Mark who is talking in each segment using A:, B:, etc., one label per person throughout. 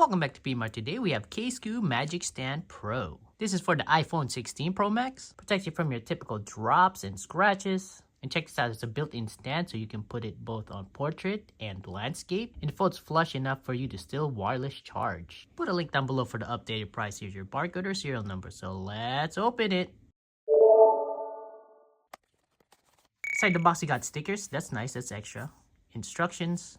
A: Welcome back to PMart. Today we have Casekoo Magic Stand Pro. This is for the iPhone 16 Pro Max. Protects you from your typical drops and scratches. And check this out, it's a built-in stand so you can put it both on portrait and landscape. And it folds flush enough for you to still wireless charge. Put a link down below for the updated price. Here's your barcode or serial number. So let's open it. Inside the box you got stickers. That's nice, that's extra. Instructions.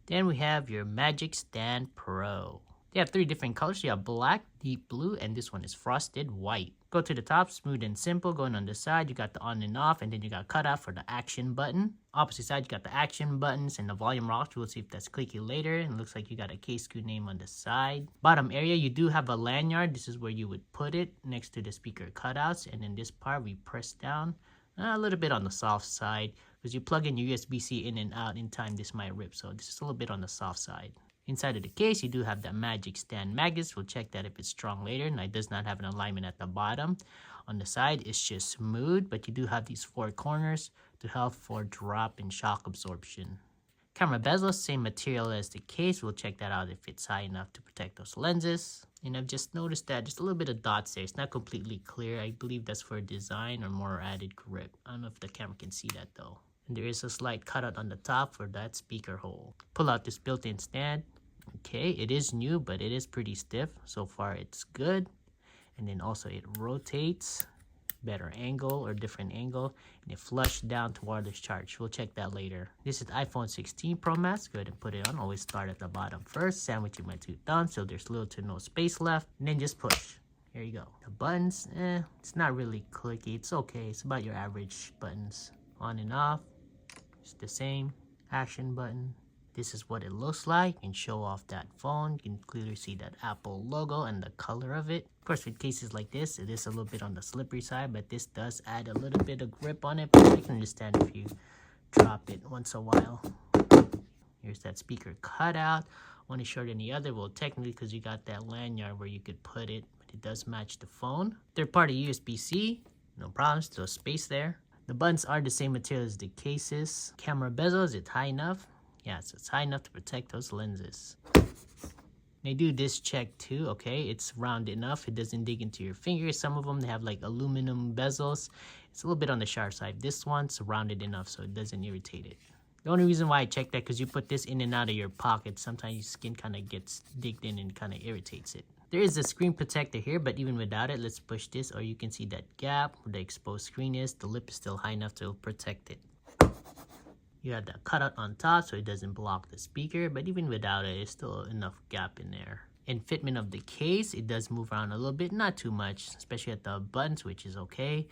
A: Then we have your Magic Stand Pro. They have 3 different colors. You have black, deep blue, and this one is frosted white. Go to the top, smooth and simple. Going on the side, you got the on and off, and then you got cutout for the action button. Opposite side, you got the action buttons and the volume rock. We'll see if that's clicky later. And it looks like you got a Casekoo name on the side. Bottom area, you do have a lanyard. This is where you would put it next to the speaker cutouts. And then this part, we press down a little bit on the soft side. Because you plug in your USB-C in and out, in time this might rip, so this is a little bit on the soft side. Inside of the case, you do have the Magic Stand magnets. We'll check that if it's strong later. Now, it does not have an alignment at the bottom. On the side, it's just smooth, but you do have these 4 corners to help for drop and shock absorption. Camera bezel, same material as the case. We'll check that out if it's high enough to protect those lenses. And I've just noticed that just a little bit of dots there. It's not completely clear. I believe that's for design or more added grip. I don't know if the camera can see that though. And there is a slight cutout on the top for that speaker hole. Pull out this built-in stand. Okay, it is new, but it is pretty stiff. So far, it's good. And then also it rotates, better angle or different angle, and it flushes down to wireless charge. We'll check that later. This is iPhone 16 Pro Max. Go ahead and put it on. Always start at the bottom first. Sandwich with my 2 thumbs so there's little to no space left. And then just push. Here you go. The buttons, it's not really clicky. It's okay. It's about your average buttons. On and off. It's the same. Action button. This is what it looks like. You can show off that phone. You can clearly see that Apple logo and the color of it. Of course, with cases like this, it is a little bit on the slippery side, but this does add a little bit of grip on it. But you can understand if you drop it once a while. Here's that speaker cutout. One is shorter than the other. Well, technically, because you got that lanyard where you could put it, but it does match the phone. Third-party USB-C. No problem. Still space there. The buttons are the same material as the cases. Camera bezel, is it high enough? Yeah, so it's high enough to protect those lenses. They do this check too, okay? It's round enough. It doesn't dig into your fingers. Some of them, they have like aluminum bezels. It's a little bit on the sharp side. This one's rounded enough so it doesn't irritate it. The only reason why I check that because you put this in and out of your pocket. Sometimes your skin kind of gets digged in and kind of irritates it. There is a screen protector here, but even without it, let's push this or you can see that gap where the exposed screen is. The lip is still high enough to protect it. You have that cutout on top so it doesn't block the speaker, but even without it, it's still enough gap in there. And fitment of the case, it does move around a little bit, not too much, especially at the buttons, which is okay.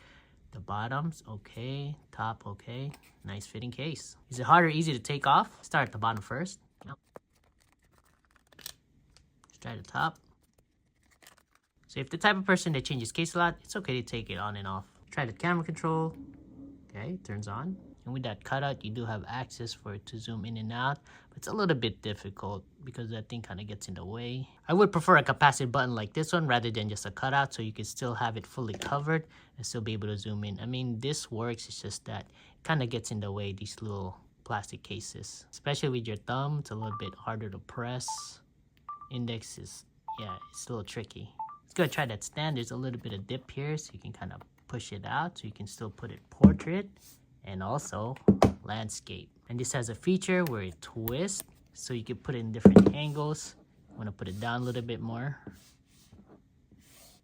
A: The bottoms, okay. Top, okay. Nice fitting case. Is it hard or easy to take off? Start at the bottom first. No. Let's try the top. So if the type of person that changes case a lot, it's okay to take it on and off. Try the camera control. Okay, turns on. And with that cutout, you do have access for it to zoom in and out. But it's a little bit difficult because that thing kind of gets in the way. I would prefer a capacitive button like this one rather than just a cutout so you can still have it fully covered and still be able to zoom in. I mean, this works. It's just that it kind of gets in the way, these little plastic cases. Especially with your thumb, it's a little bit harder to press. Index is, yeah, it's a little tricky. Let's go try that stand. There's a little bit of dip here so you can kind of push it out so you can still put it portrait and also landscape. And this has a feature where it twists so you can put it in different angles. I want to put it down a little bit more.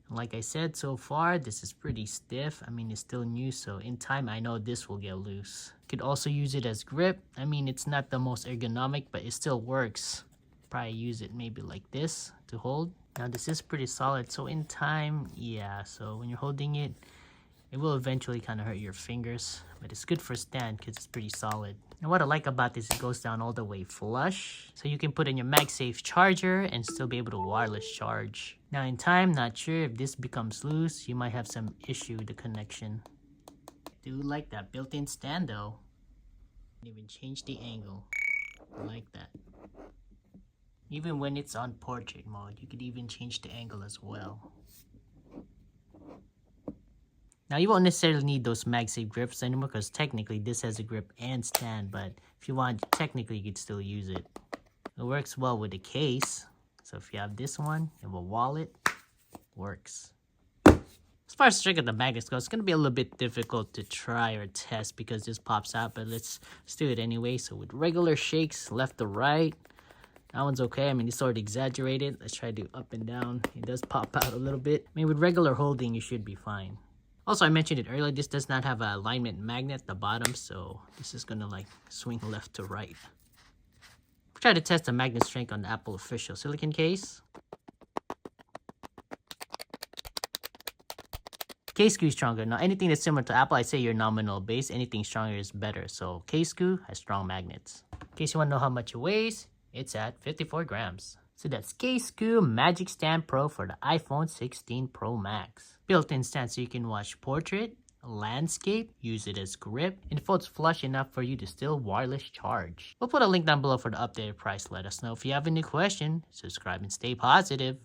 A: And like I said, so far this is pretty stiff. I mean, it's still new, so in time I know this will get loose. You could also use it as grip. I mean, it's not the most ergonomic, but it still works. Probably use it maybe like this to hold. Now this is pretty solid, so in time, yeah, so when you're holding it, it will eventually kind of hurt your fingers, but it's good for stand because it's pretty solid. And what I like about this, it goes down all the way flush, so you can put in your magsafe charger and still be able to wireless charge. Now in time, not sure if this becomes loose, you might have some issue with the connection. I do like that built-in stand though. Even change the angle. I like that. Even when it's on portrait mode, you could even change the angle as well. Now you won't necessarily need those MagSafe grips anymore because technically this has a grip and stand, but if you want, technically you could still use it. It works well with the case. So if you have this one, you have a wallet, works. As far as the trick of the magnets goes, it's going to be a little bit difficult to try or test because this pops out, but let's do it anyway. So with regular shakes, left to right, that one's okay. I mean, it's sort of exaggerated. Let's try to do up and down. It does pop out a little bit. I mean, with regular holding, you should be fine. Also, I mentioned it earlier, this does not have an alignment magnet at the bottom, so this is going to like swing left to right. Try to test the magnet strength on the Apple official silicone case. Casekoo is stronger. Now, anything that's similar to Apple, I say your nominal base. Anything stronger is better. So, Casekoo has strong magnets. In case you want to know how much it weighs, it's at 54 grams. So that's Casekoo Magic Stand Pro for the iPhone 16 Pro Max. Built-in stand so you can watch portrait, landscape, use it as grip, and it folds flush enough for you to still wireless charge. We'll put a link down below for the updated price. Let us know if you have any question. Subscribe and stay positive.